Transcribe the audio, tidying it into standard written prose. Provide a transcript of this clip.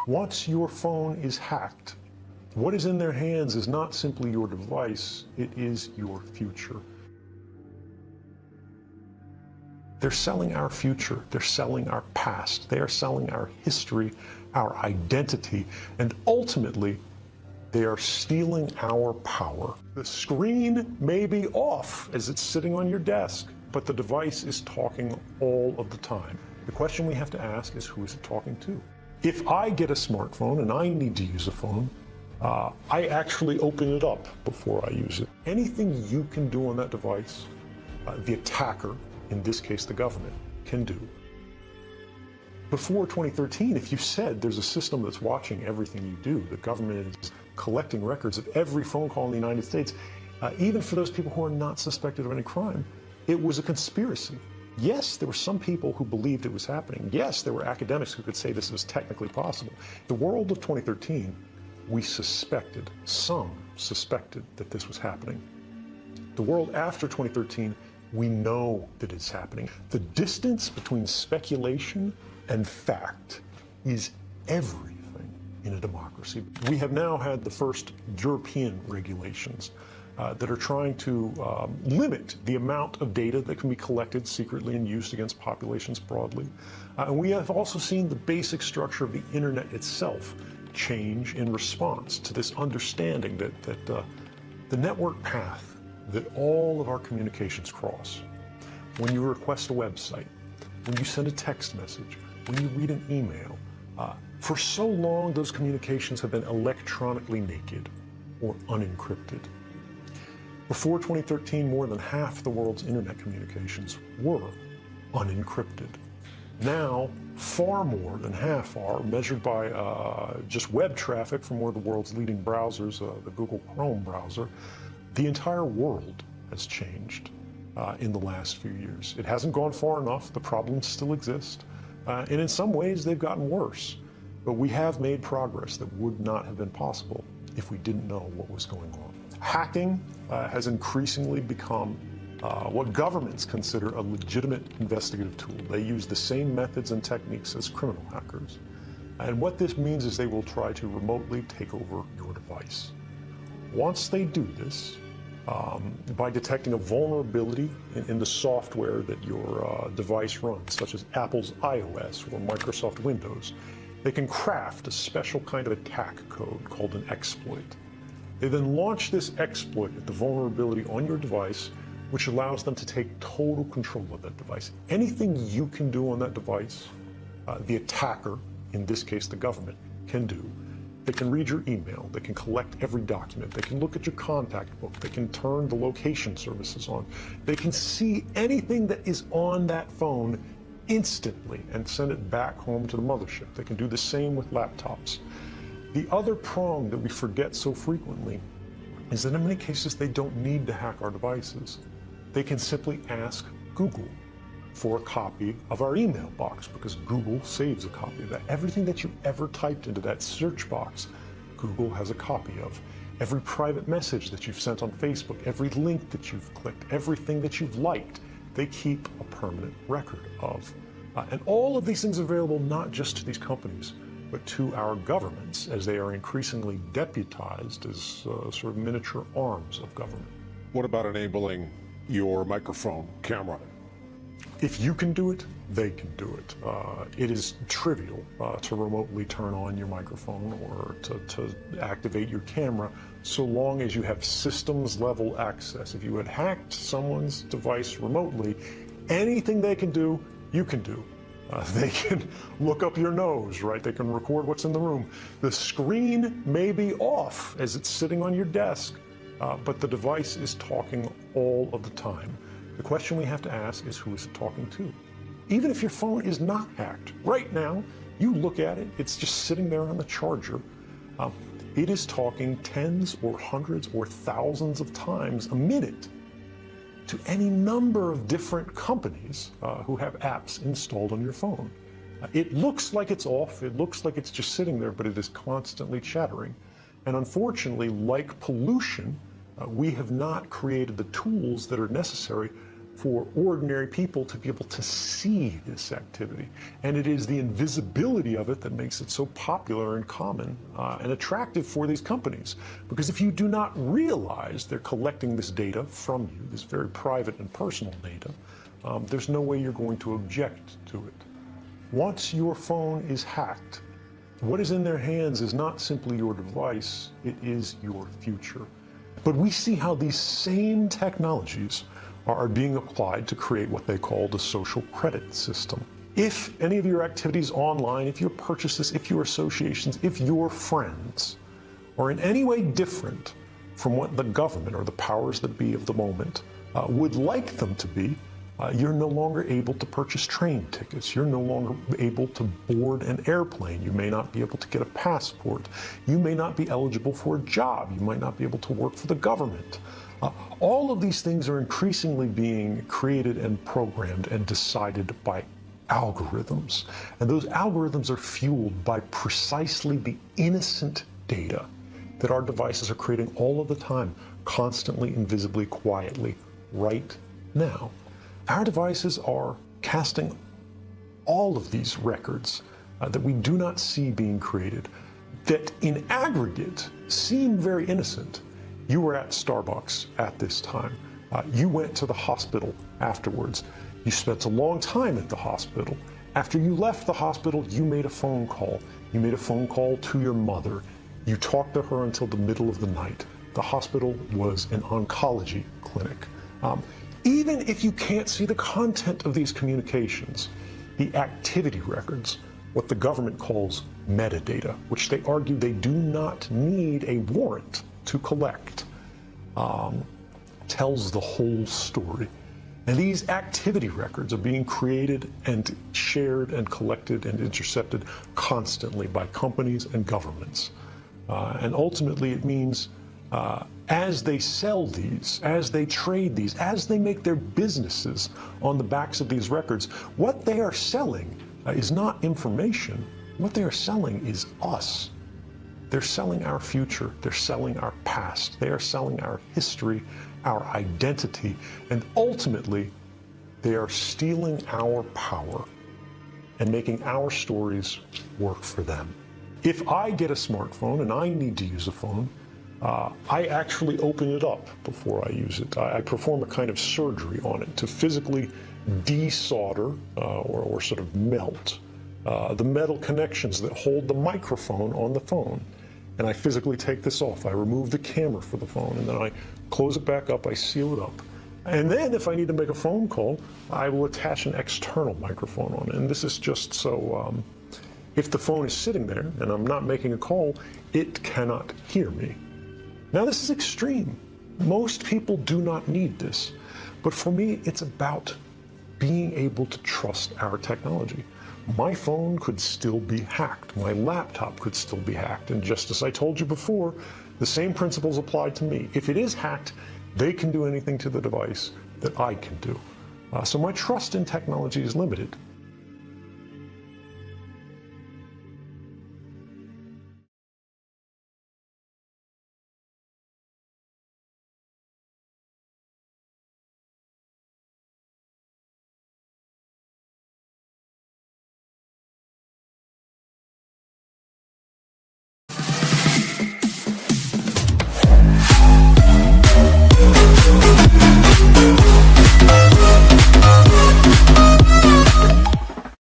Once your phone is hacked, what is in their hands is not simply your device, it is your future. They're selling our future, they're selling our past, they are selling our history, our identity, and ultimately, they are stealing our power. The screen may be off as it's sitting on your desk, but the device is talking all of the time. The question we have to ask is, who is it talking to? If I get a smartphone and I need to use a phone, I actually open it up before I use it. Anything you can do on that device, the attacker, in this case the government, can do. Before 2013, if you said there's a system that's watching everything you do, the government is collecting records of every phone call in the United States, even for those people who are not suspected of any crime, it was a conspiracy. Yes, there were some people who believed it was happening. Yes, there were academics who could say this was technically possible. The world of 2013, we suspected, some suspected that this was happening. The world after 2013, we know that it's happening. The distance between speculation and fact is everything in a democracy. We have now had the first European regulations that are trying to limit the amount of data that can be collected secretly and used against populations broadly. And we have also seen the basic structure of the internet itself change in response to this understanding that the network path that all of our communications cross, when you request a website, when you send a text message, when you read an email, for so long those communications have been electronically naked or unencrypted. Before 2013, more than half the world's internet communications were unencrypted. Now, far more than half are, measured by just web traffic from one of the world's leading browsers, the Google Chrome browser. The entire world has changed in the last few years. It hasn't gone far enough. The problems still exist. And in some ways, they've gotten worse. But we have made progress that would not have been possible if we didn't know what was going on. Hacking has increasingly become what governments consider a legitimate investigative tool. They use the same methods and techniques as criminal hackers. And what this means is they will try to remotely take over your device. Once they do this, by detecting a vulnerability in the software that your device runs, such as Apple's iOS or Microsoft Windows, they can craft a special kind of attack code called an exploit. They then launch this exploit at the vulnerability on your device, which allows them to take total control of that device. Anything you can do on that device, the attacker, in this case the government, can do. They can read your email, they can collect every document, they can look at your contact book, they can turn the location services on, they can see anything that is on that phone instantly and send it back home to the mothership. They can do the same with laptops. The other prong that we forget so frequently is that in many cases they don't need to hack our devices. They can simply ask Google for a copy of our email box, because Google saves a copy of that. Everything that you ever typed into that search box, Google has a copy of. Every private message that you've sent on Facebook, every link that you've clicked, everything that you've liked, they keep a permanent record of. And all of these things are available not just to these companies, but to our governments, as they are increasingly deputized as sort of miniature arms of government. What about enabling your microphone camera? If you can do it, they can do it. It is trivial to remotely turn on your microphone or to activate your camera, so long as you have systems level access. If you had hacked someone's device remotely, anything they can do, you can do. They can look up your nose, right? They can record what's in the room. The screen may be off as it's sitting on your desk, but the device is talking all of the time. The question we have to ask is, who is it talking to? Even if your phone is not hacked, right now, you look at it, it's just sitting there on the charger. It is talking tens or hundreds or thousands of times a minute to any number of different companies who have apps installed on your phone. It looks like it's off, it looks like it's just sitting there, but it is constantly chattering. And unfortunately, like pollution, we have not created the tools that are necessary for ordinary people to be able to see this activity. And it is the invisibility of it that makes it so popular and common and attractive for these companies. Because if you do not realize they're collecting this data from you, this very private and personal data, there's no way you're going to object to it. Once your phone is hacked, what is in their hands is not simply your device, it is your future. But we see how these same technologies are being applied to create what they call the social credit system. If any of your activities online, if your purchases, if your associations, if your friends are in any way different from what the government or the powers that be of the moment would like them to be, you're no longer able to purchase train tickets. You're no longer able to board an airplane. You may not be able to get a passport. You may not be eligible for a job. You might not be able to work for the government. All of these things are increasingly being created and programmed and decided by algorithms. And those algorithms are fueled by precisely the innocent data that our devices are creating all of the time, constantly, invisibly, quietly, right now. Our devices are casting all of these records that we do not see being created, that in aggregate seem very innocent. You were at Starbucks at this time. You went to the hospital afterwards. You spent a long time at the hospital. After you left the hospital, you made a phone call. You made a phone call to your mother. You talked to her until the middle of the night. The hospital was an oncology clinic. Even if you can't see the content of these communications, the activity records, what the government calls metadata, which they argue they do not need a warrant to collect, tells the whole story. And these activity records are being created and shared and collected and intercepted constantly by companies and governments. And ultimately it means as they sell these, as they trade these, as they make their businesses on the backs of these records, what they are selling is not information. What they are selling is us. They're selling our future. They're selling our past. They are selling our history, our identity, and ultimately, they are stealing our power and making our stories work for them. If I get a smartphone and I need to use a phone, I actually open it up before I use it. I perform a kind of surgery on it to physically desolder or sort of melt the metal connections that hold the microphone on the phone. And I physically take this off. I remove the camera for the phone, and then I close it back up, I seal it up. And then if I need to make a phone call, I will attach an external microphone on it. And this is just so if the phone is sitting there and I'm not making a call, it cannot hear me. Now this is extreme. Most people do not need this. But for me, it's about being able to trust our technology. My phone could still be hacked. My laptop could still be hacked. And just as I told you before, the same principles apply to me. If it is hacked, they can do anything to the device that I can do. So my trust in technology is limited.